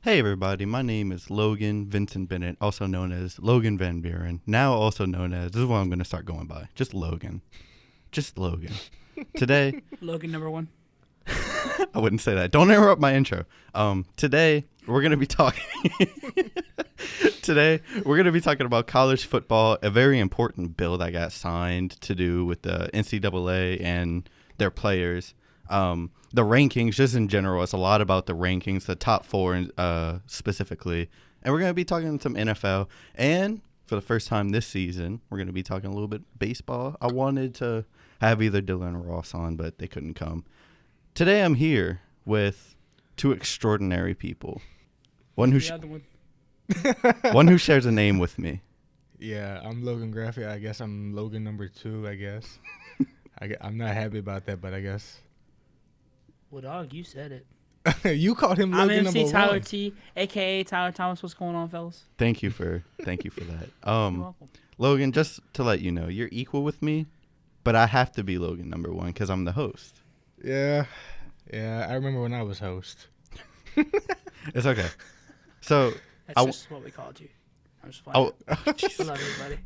Hey everybody, my name is Logan Vincent Bennett, also known as Logan Van Buren, now also known as, this is what I'm going to start going by, just Logan. Just Logan. Today, Logan number one. I wouldn't say that. Don't interrupt my intro. Today, we're going to be talking, about college football, a very important bill that got signed to do with the NCAA and their players. The rankings, just in general, it's a lot about the rankings, the top four specifically. And we're going to be talking some NFL. And for the first time this season, we're going to be talking a little bit baseball. I wanted to have either Dylan or Ross on, but they couldn't come. Today I'm here with two extraordinary people. One who shares a name with me. Yeah, I'm Logan Graffia. I guess I'm Logan number 2, I guess. I'm not happy about that, but I guess. Well, dog, you said it. You called him I'm Logan MC number Tyler 1. T, a.k.a. Tyler Thomas. What's going on, fellas? Thank you for that. You're welcome. Logan, just to let you know, you're equal with me, but I have to be Logan number 1 because I'm the host. Yeah, I remember when I was host. It's okay. So That's just what we called you. I'm just playing. I love you, buddy.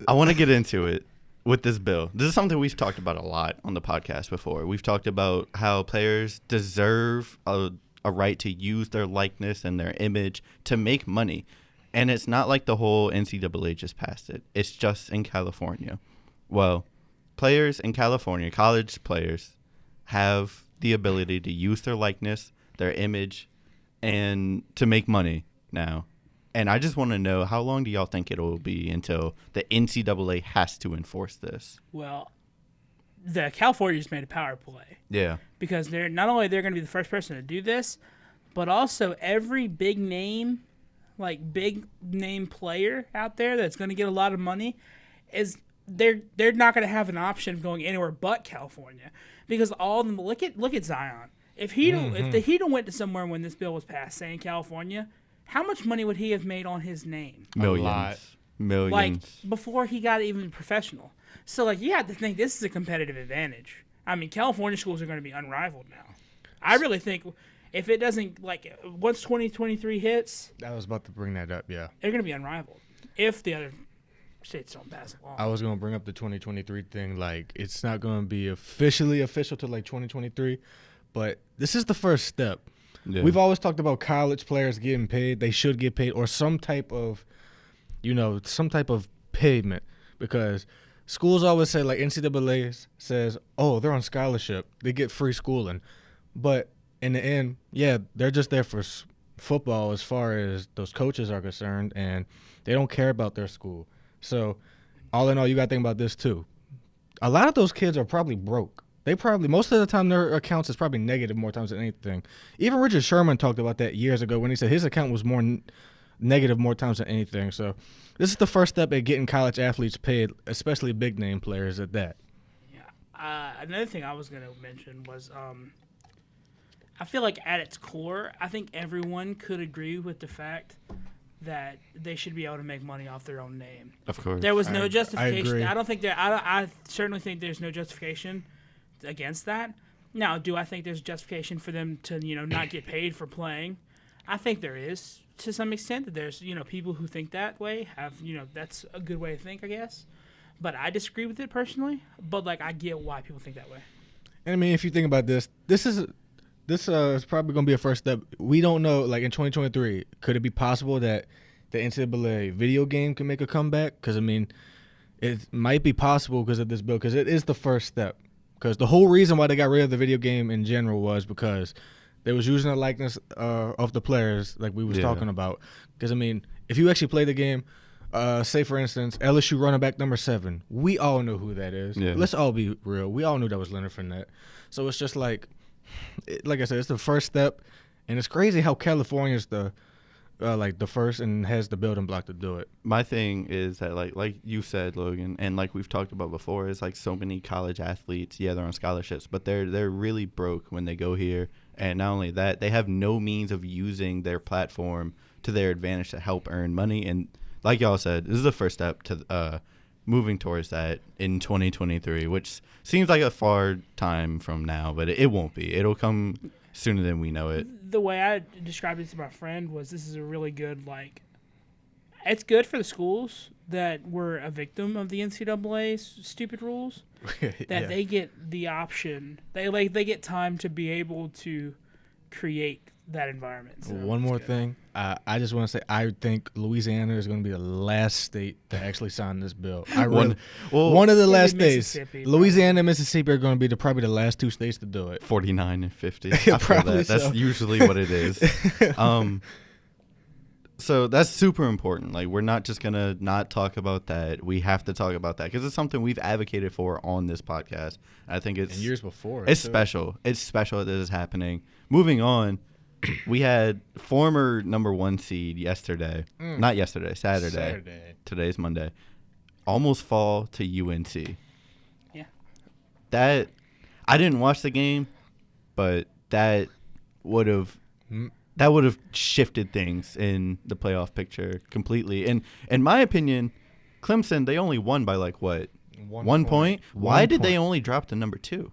I want to get into it with this bill. This is something we've talked about a lot on the podcast before. We've talked about how players deserve a right to use their likeness and their image to make money. And it's not like the whole NCAA just passed it. It's just in California. Well, players in California, college players, have the ability to use their likeness, their image, and to make money now. And I just want to know, how long do y'all think it will be until the NCAA has to enforce this? Well, the California just made a power play. Yeah. Because they're going to be the first person to do this, but also every big name player out there that's going to get a lot of money is they're not going to have an option of going anywhere but California, because all of them look at Zion. If he don't went to somewhere when this bill was passed, say in California, how much money would he have made on his name? Millions. Like, before he got even professional. So, like, you have to think this is a competitive advantage. I mean, California schools are going to be unrivaled now. I really think if it doesn't, like, once 2023 hits, I was about to bring that up, yeah. they're going to be unrivaled if the other states don't pass it along. I was going to bring up the 2023 thing. Like, it's not going to be officially official till, like, 2023, but this is the first step. Yeah. We've always talked about college players getting paid. They should get paid, or some type of payment, because schools always say, like NCAA says, oh, they're on scholarship, they get free schooling. But in the end, yeah, they're just there for football as far as those coaches are concerned, and they don't care about their school. So all in all, you got to think about this too. A lot of those kids are probably broke. Most of the time, their accounts is probably negative more times than anything. Even Richard Sherman talked about that years ago when he said his account was more negative more times than anything. So this is the first step at getting college athletes paid, especially big name players at that. Yeah. Another thing I was going to mention was I feel like at its core, I think everyone could agree with the fact that they should be able to make money off their own name. Of course. There was no justification. I agree. I certainly think there's no justification against that. Now, do I think there's justification for them to, not get paid for playing? I think there is, to some extent. That there's, people who think that way have, that's a good way to think, I guess. But I disagree with it personally. But I get why people think that way. And I mean, if you think about this is probably going to be a first step. We don't know, in 2023, could it be possible that the NCAA video game can make a comeback? Because, I mean, it might be possible because of this bill, because it is the first step. Because the whole reason why they got rid of the video game in general was because they was using the likeness of the players, like we was talking about. Because, I mean, if you actually play the game, say, for instance, LSU running back number 7, we all know who that is. Yeah. Let's all be real. We all knew that was Leonard Fournette. So it's just like I said, it's the first step. And it's crazy how California's the first and has the building block to do it. My thing is that, like you said, Logan, and like we've talked about before, is so many college athletes, they're on scholarships, but they're really broke when they go here. And not only that, they have no means of using their platform to their advantage to help earn money. And like y'all said, this is the first step to moving towards that in 2023, which seems like a far time from now, but it won't be. It'll come sooner than we know it. The way I described it to my friend was this is a really good, like, it's good for the schools that were a victim of the NCAA's stupid rules, that they get the option. They get time to be able to create that environment. So One more thing. I just want to say I think Louisiana is going to be the last state to actually sign this bill. One of the last states. Louisiana and Mississippi are going to be probably the last two states to do it. 49 and 50. I feel Probably that. That's so. usually what it is. So that's super important. Like, we're not just going to not talk about that. We have to talk about that because it's something we've advocated for on this podcast. I think it's... And years before. It's special. It's special that this is happening. Moving on, we had former number 1 seed yesterday. Not yesterday, Saturday. Today's Monday. Almost fall to UNC. Yeah. That... I didn't watch the game, but that would have... That would have shifted things in the playoff picture completely. And in my opinion, Clemson, they only won by like what? 1 point? Why did they only drop to number 2?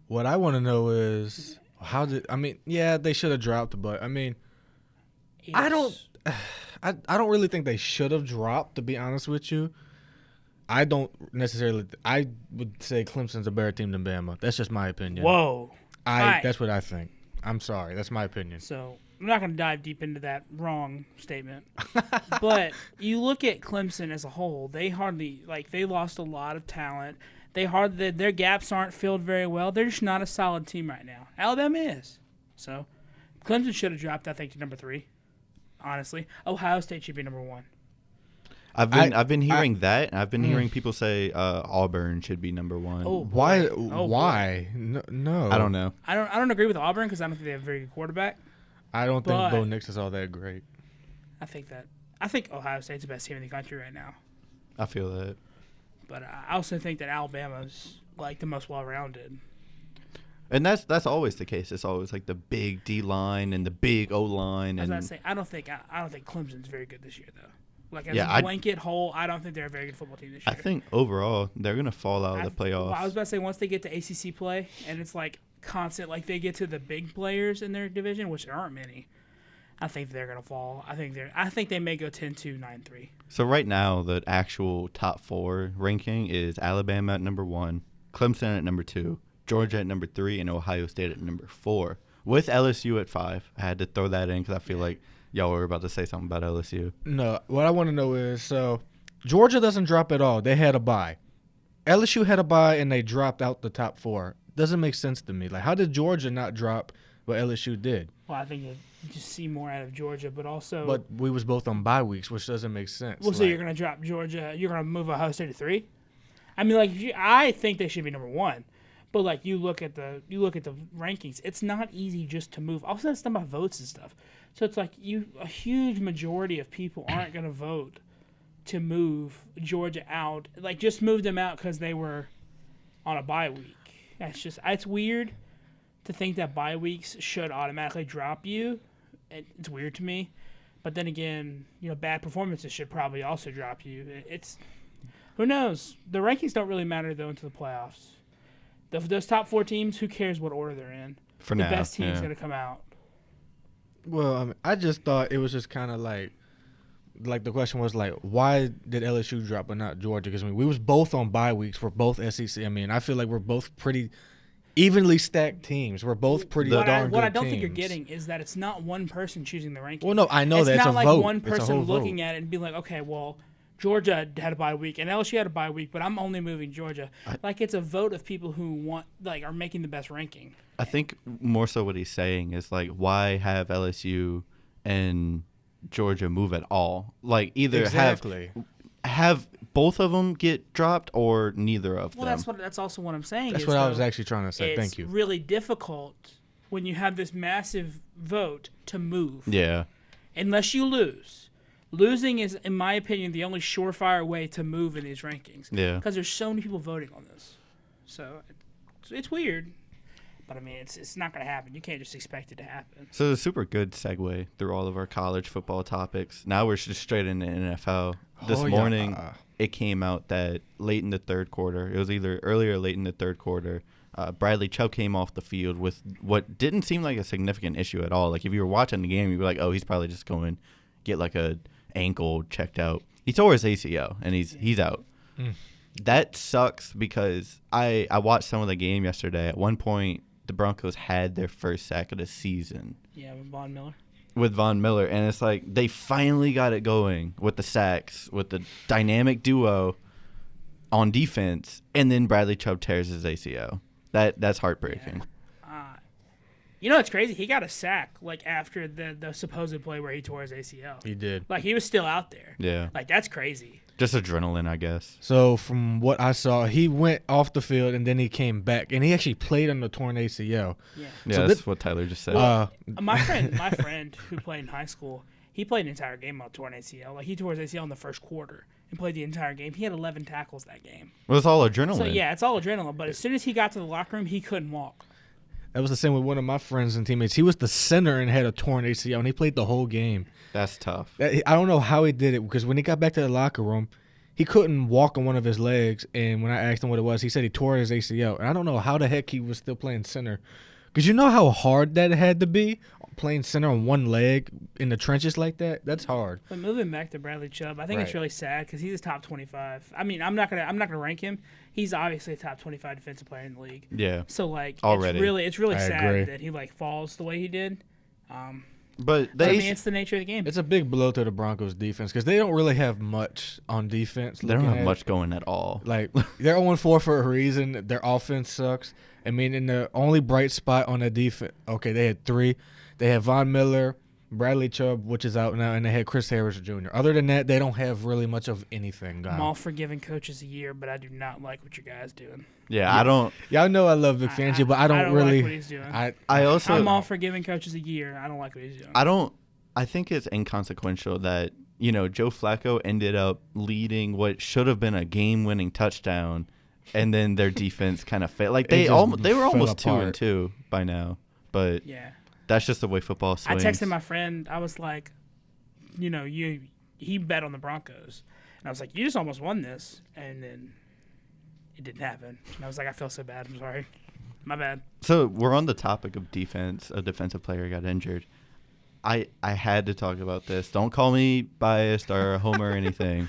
What I want to know is they should have dropped, but I mean, I don't really think they should have dropped, to be honest with you. I don't necessarily. I would say Clemson's a better team than Bama. That's just my opinion. Whoa. That's what I think. I'm sorry. That's my opinion. So I'm not going to dive deep into that wrong statement. But you look at Clemson as a whole, they lost a lot of talent. Their gaps aren't filled very well. They're just not a solid team right now. Alabama is. So Clemson should have dropped, I think, to number 3. Honestly, Ohio State should be number 1. I've been hearing that. And I've been hearing people say Auburn should be number 1. Oh, why? boy. Why? No. I don't know. I don't agree with Auburn because I don't think they have a very good quarterback. I don't think Bo Nix is all that great. I think Ohio State's the best team in the country right now. I feel that. But I also think that Alabama's like the most well-rounded. And that's always the case. It's always like the big D line and the big O line. I don't think Clemson's very good this year though. Like as a blanket whole, I don't think they're a very good football team this year. I think overall they're gonna fall out of the playoffs. Well, I was about to say once they get to ACC play and it's like constant, like they get to the big players in their division, which there aren't many. I think they're gonna fall. I think they may go 10-2, 9-3. So right now the actual top 4 ranking is Alabama at number 1, Clemson at number 2, Georgia at number 3, and Ohio State at number 4, with LSU at 5. I had to throw that in because I feel like y'all were about to say something about LSU. No, what I want to know is, so Georgia doesn't drop at all. They had a bye. LSU had a bye, and they dropped out the top 4. Doesn't make sense to me. Like, how did Georgia not drop what LSU did? Well, I think you just see more out of Georgia, but also... But we was both on bye weeks, which doesn't make sense. Well, so you're going to drop Georgia. You're going to move Ohio State to 3? I mean, like, I think they should be number 1. But like you look at the rankings, it's not easy just to move. Also, it's done by votes and stuff. So it's like a huge majority of people aren't going to vote to move Georgia out. Like just move them out because they were on a bye week. It's weird to think that bye weeks should automatically drop you. It's weird to me. But then again, bad performances should probably also drop you. Who knows? The rankings don't really matter though until the playoffs. Those top 4 teams, who cares what order they're in? For now, the best team's going to come out. Well, I mean, I just thought it was just kind of like the question was like, why did LSU drop but not Georgia? Because I mean, we was both on bye weeks. We're both SEC. I mean, I feel like we're both pretty evenly stacked teams. We're both pretty darn good teams. What I don't think you're getting is that it's not one person choosing the rankings. Well, no, I know that it's a vote. It's not like one person looking looking at it and being like, okay, well, Georgia had a bye week and LSU had a bye week, but I'm only moving Georgia. It's a vote of people who are making the best ranking. I think more so what he's saying is like, why have LSU and Georgia move at all? Like either have both of them get dropped or neither of them. Well, that's also what I'm saying. That's what I was actually trying to say. Thank you. It's really difficult when you have this massive vote to move. Yeah. Unless you lose. Losing is, in my opinion, the only surefire way to move in these rankings. Yeah. Because there's so many people voting on this. So it's weird. But, I mean, it's not going to happen. You can't just expect it to happen. So it's a super good segue through all of our college football topics. Now we're just straight into NFL. This morning, it came out that late in the third quarter, it was either early or late in the third quarter, Bradley Chubb came off the field with what didn't seem like a significant issue at all. Like if you were watching the game, you'd be like, oh, he's probably just going get like a ankle checked out. He tore his ACL and he's out. That sucks because I watched some of the game yesterday. At one point, the Broncos had their first sack of the season. Yeah, with Von Miller. And it's like they finally got it going with the sacks, with the dynamic duo on defense, and then Bradley Chubb tears his ACL. That's heartbreaking. You know what's crazy? He got a sack like after the supposed play where he tore his ACL. He did. Like he was still out there. Yeah. Like that's crazy. Just adrenaline, I guess. So from what I saw, he went off the field and then he came back, and he actually played on the torn ACL. Yeah. Yeah, So that's what Tyler just said. My friend who played in high school, he played an entire game on torn ACL. Like he tore his ACL in the first quarter and played the entire game. He had 11 tackles that game. Well, it's all adrenaline. So yeah, it's all adrenaline. But as soon as he got to the locker room, he couldn't walk. That was the same with one of my friends and teammates. He was the center and had a torn ACL, and he played the whole game. That's tough. I don't know how he did it, because when he got back to the locker room, he couldn't walk on one of his legs, and when I asked him what it was, he said he tore his ACL. And I don't know how the heck he was still playing center, because you know how hard that had to be, playing center on one leg in the trenches like that? That's hard. But moving back to Bradley Chubb, I think it's really sad because he's a top 25. I mean, I'm not gonna rank him. He's obviously a top 25 defensive player in the league. Yeah. So like, Already. it's really I sad agree. that he like falls the way he did. But I mean, it's the nature of the game. It's a big blow to the Broncos defense, because they don't really have much on defense. they don't have much going at all. Like, they're 0-4 for a reason. Their offense sucks. I mean, in the only bright spot on the defense, okay, they had 3. They had Von Miller, Bradley Chubb, which is out now, and they had Chris Harris Jr. Other than that, they don't have really much of anything going. I'm all for giving coaches a year, but I do not like what your guy's doing. Yeah, I don't. Y'all know I love Vic Fangio, but I don't really. like what he's doing. I'm all for giving coaches a year. I don't like what he's doing. I think it's inconsequential that, Joe Flacco ended up leading what should have been a game-winning touchdown, and then their defense kind of failed. Like they were almost 2-2 by now, but yeah. That's just the way football swings. I texted my friend. I was like, he bet on the Broncos. And I was like, you just almost won this. And then it didn't happen. And I was like, I feel so bad. I'm sorry. My bad. So we're on the topic of defense. A defensive player got injured. I had to talk about this. Don't call me biased or a homer or anything.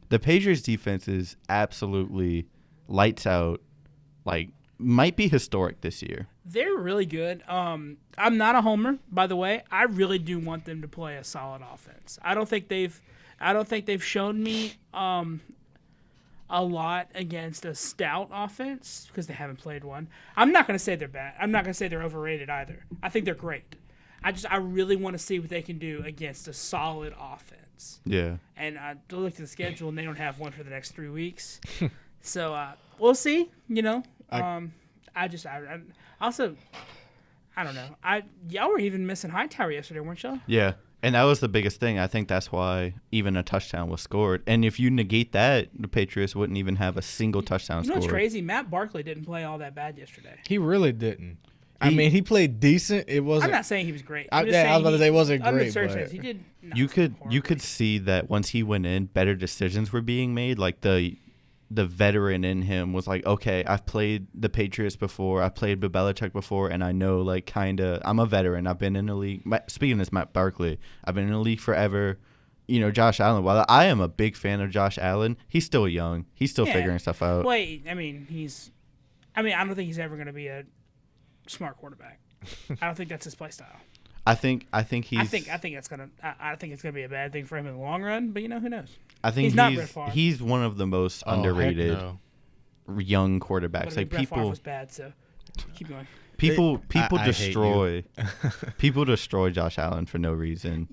The Patriots defense is absolutely lights out. Like, might be historic this year. They're really good. I'm not a homer, by the way. I really do want them to play a solid offense. I don't think they've shown me a lot against a stout offense because they haven't played one. I'm not going to say they're bad. I'm not going to say they're overrated either. I think they're great. I really want to see what they can do against a solid offense. Yeah. And I looked at the schedule, and they don't have one for the next 3 weeks. So we'll see. I don't know. Y'all were even missing Hightower yesterday, weren't y'all? Yeah. And that was the biggest thing. I think that's why even a touchdown was scored. And if you negate that, the Patriots wouldn't even have a single touchdown scored. You know what's crazy? Matt Barkley didn't play all that bad yesterday. He really didn't. I mean, he played decent. It wasn't. I'm not saying he was great. I was about to say it wasn't great. But he did. You could see that once he went in, better decisions were being made. Like the veteran in him was like, okay, I've played the Patriots before, I've played Bechac before, and I know I'm a veteran. I've been in the league. Speaking of this, Matt Barkley, I've been in the league forever. Josh Allen. While I am a big fan of Josh Allen, he's still young. He's still figuring stuff out. I don't think he's ever going to be a smart quarterback. I don't think that's his play style. I think it's gonna be a bad thing for him in the long run, but who knows? I think he's one of the most underrated young quarterbacks. Like Brett Favre people was bad, so keep going. People destroy people destroy Josh Allen for no reason.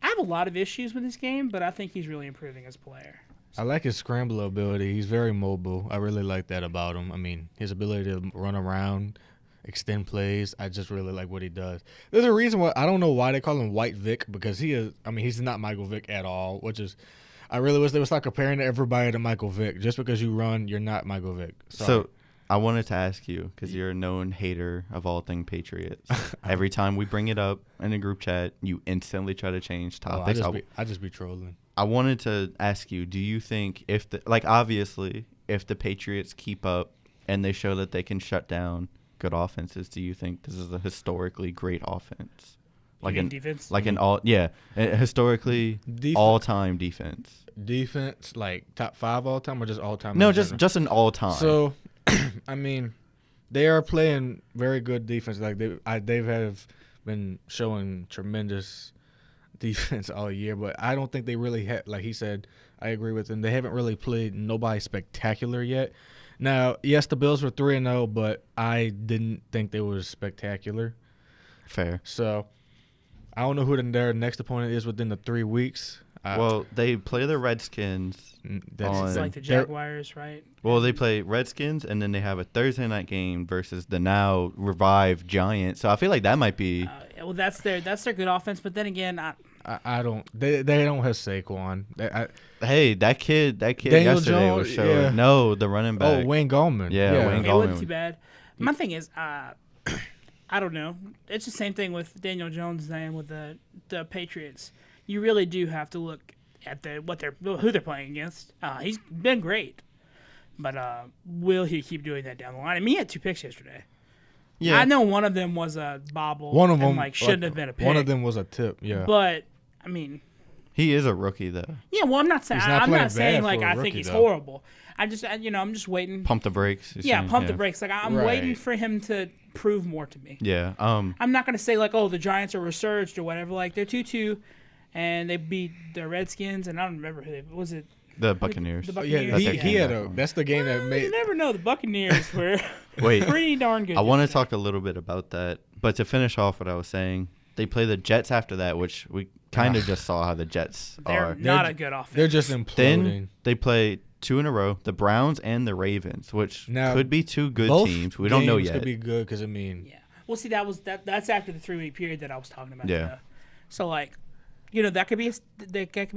I have a lot of issues with this game, but I think he's really improving as a player. I like his scramble ability. He's very mobile. I really like that about him. I mean, his ability to run around, extend plays. I just really like what he does. There's a reason why I don't know why they call him White Vic, because he is. I mean, he's not Michael Vick at all. Which is, they was like comparing everybody to Michael Vick. Just because you run, you're not Michael Vick. Sorry. So I wanted to ask you, because you're a known hater of all things Patriots. Every time we bring it up in a group chat, you instantly try to change topics. I just be trolling. I wanted to ask you, do you think obviously if the Patriots keep up and they show that they can shut down good offenses, do you think this is a historically great offense? Like an defense? Like an historically all-time defense. Defense, like top 5 all time, or just all time? No, just an all-time. So, I mean, they are playing very good defense. Like they have been showing tremendous defense all year, but I don't think they really had. Like he said, I agree with him. They haven't really played nobody spectacular yet. Now, yes, the Bills were 3-0, but I didn't think they were spectacular. Fair. So, I don't know who their next opponent is within the 3 weeks. Well, they play the Redskins. It's like the Jaguars, right? Well, they play Redskins, and then they have a Thursday night game versus the now revived Giants. So I feel like that might be. Well, that's their good offense, but then again, I don't. They don't have Saquon. Hey, that kid Daniel yesterday Jones, was showing. yeah. No, the running back. Oh, Wayne Gallman. Yeah, Wayne it Gallman. wasn't too bad. My thing is, I don't know. It's the same thing with Daniel Jones and with the Patriots. You really do have to look at who they're playing against. He's been great, but will he keep doing that down the line? I mean, he had 2 picks yesterday. Yeah, I know one of them was a bobble. One of them shouldn't have been a pick. One of them was a tip. Yeah, but I mean, he is a rookie though. Yeah, well, I'm not saying I think he's horrible. I'm just waiting. Pump the brakes. Pump the brakes. Like I'm waiting for him to prove more to me. Yeah. I'm not gonna say like, oh, the Giants are resurged or whatever. Like they're 2-2, and they beat the Redskins, and I don't remember was it. The Buccaneers. The Buccaneers. Yeah, he had that's the game that made. You never know. The Buccaneers were pretty darn good. I want to talk a little bit about that, but to finish off what I was saying, they play the Jets after that, which we kind of just saw how the Jets are. They're not a good offense. They're just imploding. Then they play 2 in a row, the Browns and the Ravens, which could be 2 good teams. We don't know yet. Could be good because I mean. Yeah. Well, see, that's after the 3-week period that I was talking about. Yeah. So like. That could be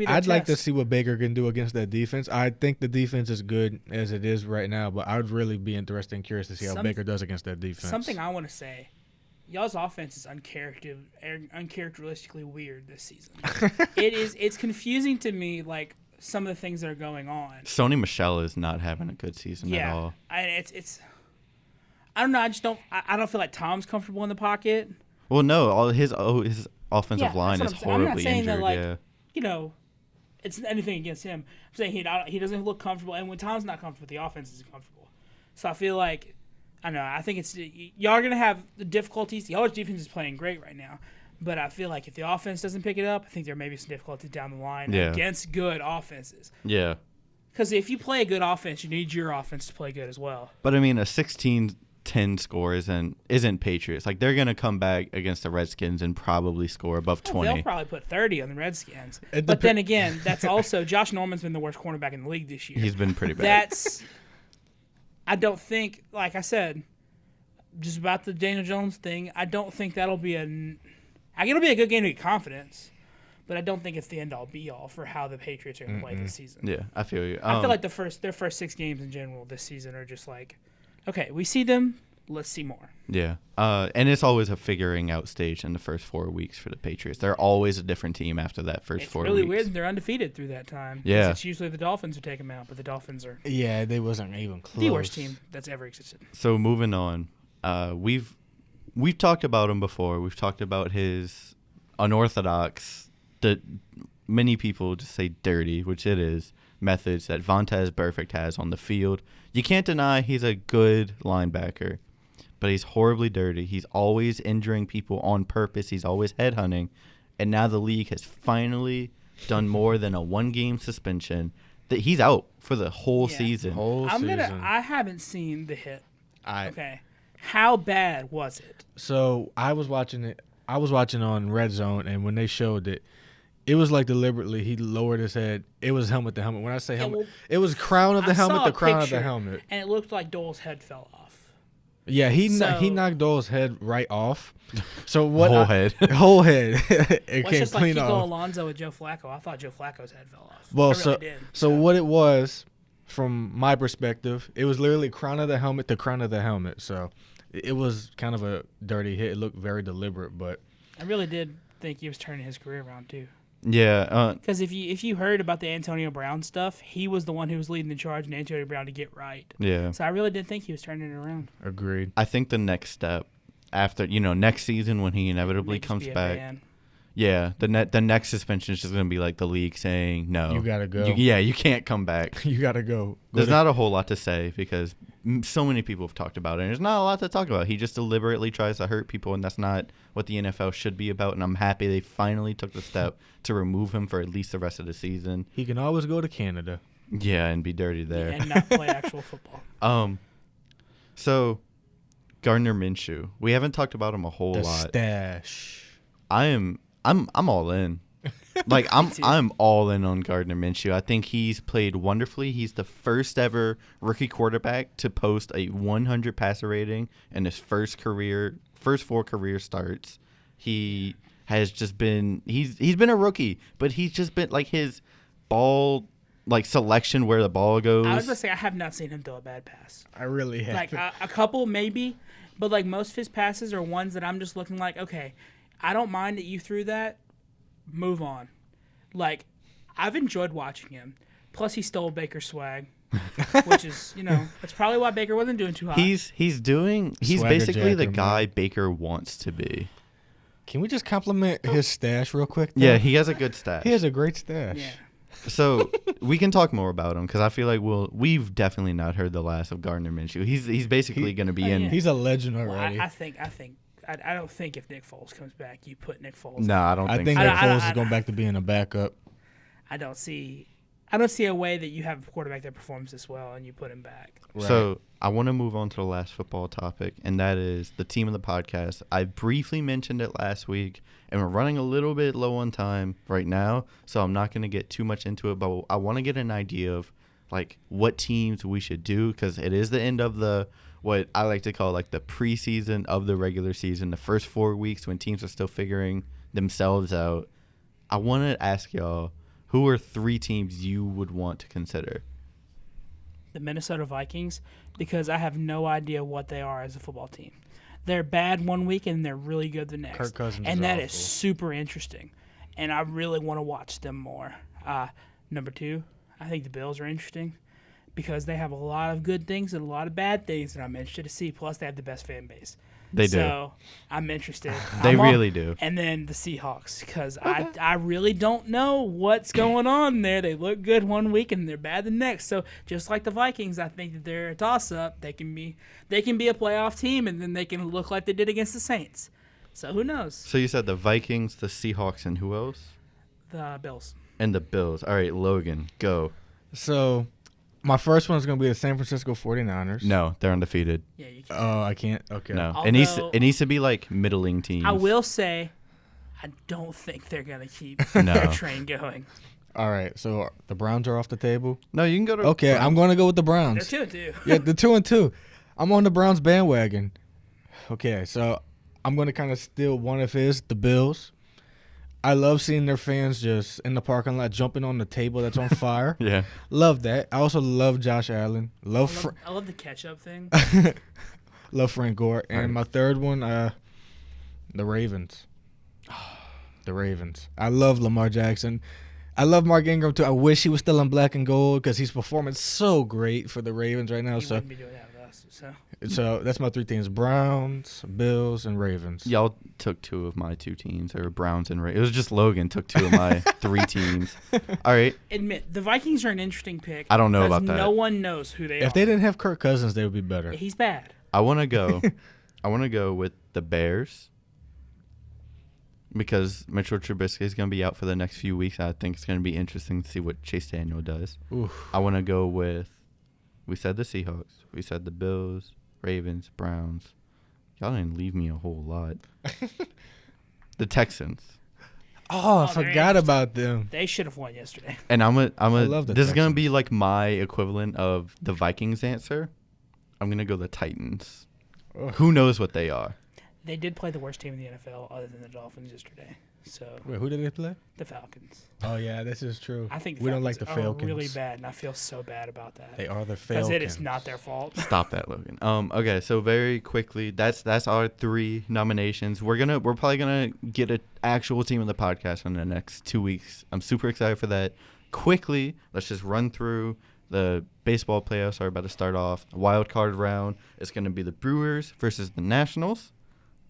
I'd like to see what Baker can do against that defense. I think the defense is good as it is right now, but I would really be interested and curious to see how Baker does against that defense. Something I want to say, y'all's offense is uncharacteristically weird this season. It's confusing to me, like some of the things that are going on. Sony Michel is not having a good season at all. It's I don't know. I don't feel like Tom's comfortable in the pocket. Well, no, all his offensive line is horribly I'm not saying injured. That, like, it's anything against him. I'm saying he doesn't look comfortable, and when Tom's not comfortable, the offense isn't comfortable. So I feel like I don't know. I think y'all are gonna have the difficulties. Y'all's defense is playing great right now, but I feel like if the offense doesn't pick it up, I think there may be some difficulties down the line against good offenses. Yeah. Because if you play a good offense, you need your offense to play good as well. But I mean, a 16-10 score isn't Patriots. Like, they're going to come back against the Redskins and probably score above 20. They'll probably put 30 on the Redskins. But then again, that's also Josh Norman's been the worst cornerback in the league this year. He's been pretty bad. I don't think, like I said, just about the Daniel Jones thing, I don't think that'll be it'll be a good game to get confidence, but I don't think it's the end-all, be-all for how the Patriots are going to play this season. Yeah, I feel you. I feel like their first 6 games in general this season are just like, okay, we see them, let's see more. Yeah. And it's always a figuring out stage in the first 4 weeks for the Patriots. They're always a different team after that first 4 weeks. It's really weird. They're undefeated through that time. Yeah. It's usually the Dolphins who take them out, but the Dolphins are they wasn't even close. The worst team that's ever existed. So moving on, we've talked about him before. We've talked about his unorthodox, that many people just say dirty, which it is, methods that Vontaze Burfict has on the field. You can't deny he's a good linebacker, but he's horribly dirty. He's always injuring people on purpose. He's always headhunting. And now the league has finally done more than a 1-game suspension. That he's out for the whole season. I haven't seen the hit. Okay. How bad was it? So I was watching it. I was watching on Red Zone, and when they showed it, it was like deliberately he lowered his head. It was helmet to helmet. When I say helmet, it was crown of the helmet to crown of the helmet. And it looked like Dole's head fell off. Yeah, he knocked Dole's head right off. So what? Whole head. Whole head. It came just clean like off. Alonso with Joe Flacco. I thought Joe Flacco's head fell off. Well, so what it was, from my perspective, it was literally crown of the helmet to crown of the helmet. So it was kind of a dirty hit. It looked very deliberate, but I really did think he was turning his career around too. Yeah. Because if you heard about the Antonio Brown stuff, he was the one who was leading the charge in Antonio Brown to get right. Yeah. So I really did think he was turning it around. Agreed. I think the next step after, next season when he inevitably May just comes be a back. ban. Yeah, the next suspension is just going to be like the league saying, no. You gotta go. You can't come back. You gotta go. There's not a whole lot to say because so many people have talked about it. And there's not a lot to talk about. He just deliberately tries to hurt people, and that's not what the NFL should be about. And I'm happy they finally took the step to remove him for at least the rest of the season. He can always go to Canada. Yeah, and be dirty there. And not play actual football. So Gardner Minshew, we haven't talked about him a whole The lot. stash. I'm all in. Like I'm all in on Gardner Minshew. I think he's played wonderfully. He's the first ever rookie quarterback to post a 100 passer rating in his first 4 career starts. He has just been he's been a rookie, but he's just been like his ball selection where the ball goes. I was going to say, I have not seen him throw a bad pass. I really have. Like, a couple maybe, but, like, most of his passes are ones that I'm just looking like, okay, I don't mind that you threw that. Move on. Like, I've enjoyed watching him. Plus, he stole Baker's swag, which is, that's probably why Baker wasn't doing too hot. He's Swagger basically the jacker, guy man. Baker wants to be. Can we just compliment his stash real quick? Though? Yeah, he has a good stash. He has a great stash. Yeah. So we can talk more about him because I feel like we've definitely not heard the last of Gardner Minshew. He's basically going to be in. yeah. He's a legend Well, already. I don't think if Nick Foles comes back, you put Nick Foles. No, I don't I think think so. Nick Foles is going back to being a backup. I don't see a way that you have a quarterback that performs this well and you put him back. Right. So I want to move on to the last football topic, and that is the team of the podcast. I briefly mentioned it last week, and we're running a little bit low on time right now, so I'm not going to get too much into it, but I want to get an idea of like what teams we should do because it is the end of the what I like to call like the preseason of the regular season, the first 4 weeks when teams are still figuring themselves out. I want to ask y'all, who are 3 teams you would want to consider? The Minnesota Vikings, because I have no idea what they are as a football team. They're bad one week and they're really good the next. Kirk Cousins and is that awful. is super interesting. And I really want to watch them more. Number 2, I think the Bills are interesting because they have a lot of good things and a lot of bad things that I'm interested to see. Plus, they have the best fan base. They do. So I'm interested. They I'm on- really do. And then the Seahawks, because I really don't know what's going on there. They look good one week and they're bad the next. So just like the Vikings, I think that they're a toss-up. They can be a playoff team, and then they can look like they did against the Saints. So who knows? So you said the Vikings, the Seahawks, and who else? The Bills. And the Bills. All right, Logan, go. So my first one is going to be the San Francisco 49ers. No, they're undefeated. Yeah, you can. Oh, I can't. Okay. No, Although- it needs to be like middling teams. I will say, I don't think they're going to keep No. their train going. All right. So the Browns are off the table. No, you can go to. Okay, I'm going to go with the They're Browns. 2-2. Yeah, the 2-2. I'm on the Browns bandwagon. Okay, so I'm going to kind of steal one of his, the Bills. I love seeing their fans just in the parking lot jumping on the table that's on fire. Yeah. Love that. I also love Josh Allen. Love I love the catch-up thing. love Frank Gore. And Right. my third one, the Ravens. The Ravens. I love Lamar Jackson. I love Mark Ingram too. I wish he was still in black and gold because he's performing so great for the Ravens right now. You So, wouldn't be doing that with us. so that's my 3 teams: Browns, Bills, and Ravens. Y'all took 2 of my 2 teams, or Browns and Ravens. It was just Logan took 2 of my 3 teams. All right. Admit, the Vikings are an interesting pick. I don't know because about that. No one knows who they are. If they didn't have Kirk Cousins, they would be better. He's bad. I want to go. I want to go with the Bears because Mitchell Trubisky is going to be out for the next few weeks. I think it's going to be interesting to see what Chase Daniel does. Oof. I want to go with. We said the Seahawks. We said the Bills, Ravens, Browns. Y'all didn't leave me a whole lot. The Texans. Oh, I they're forgot interesting. about them. They should have won yesterday. And I'm a love the this is gonna Texans. be like my equivalent of the Vikings answer. I'm gonna go the Titans. Ugh. Who knows what they are? They did play the worst team in the NFL other than the Dolphins yesterday. So Wait, who did they play? the Falcons. Oh yeah, this is true. I think we don't like the Falcons are Falcons. really bad, and I feel so bad about that. They are the Because Falcons. it is not their fault. Stop that, Logan. Okay, so very quickly, that's our 3 nominations. We're probably gonna get an actual team in the podcast in the next 2 weeks. I'm super excited for that. Quickly, let's just run through the baseball playoffs are about to start off. Wild card round is gonna be the Brewers versus the Nationals,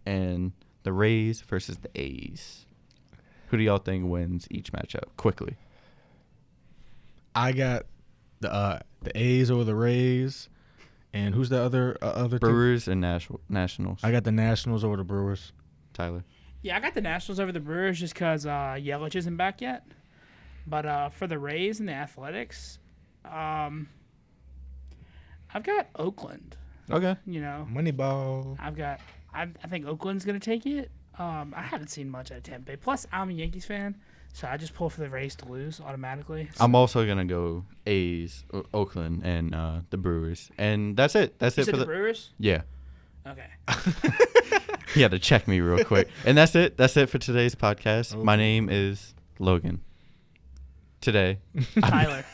and the Rays versus the A's. Who do y'all think wins each matchup? Quickly. I got the A's over the Rays, and who's the other team? Brewers and Nationals. I got the Nationals over the Brewers. Tyler. Yeah, I got the Nationals over the Brewers just because Yelich isn't back yet. But for the Rays and the Athletics, I've got Oakland. Okay. You know, Moneyball. I think Oakland's gonna take it. I haven't seen much out of Tampa Bay. Plus, I'm a Yankees fan, so I just pull for the Rays to lose automatically. So. I'm also gonna go A's, Oakland, and the Brewers, and that's it. That's You it said for the Brewers? Yeah. Okay. He had to check me real quick, and that's it. That's it for today's podcast. Okay. My name is Logan. Today, Tyler.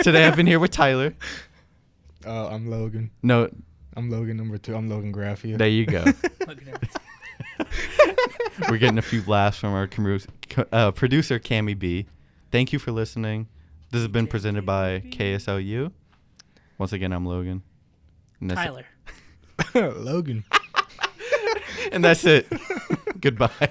today I've been here with Tyler. I'm Logan. No, I'm Logan number 2. I'm Logan Graffia. there you go. Look at him. We're getting a few laughs from our producer, Camille B. Thank you for listening. This has been presented by KSLU. Once again, I'm Logan. And that's Tyler. Logan. and that's it. Goodbye.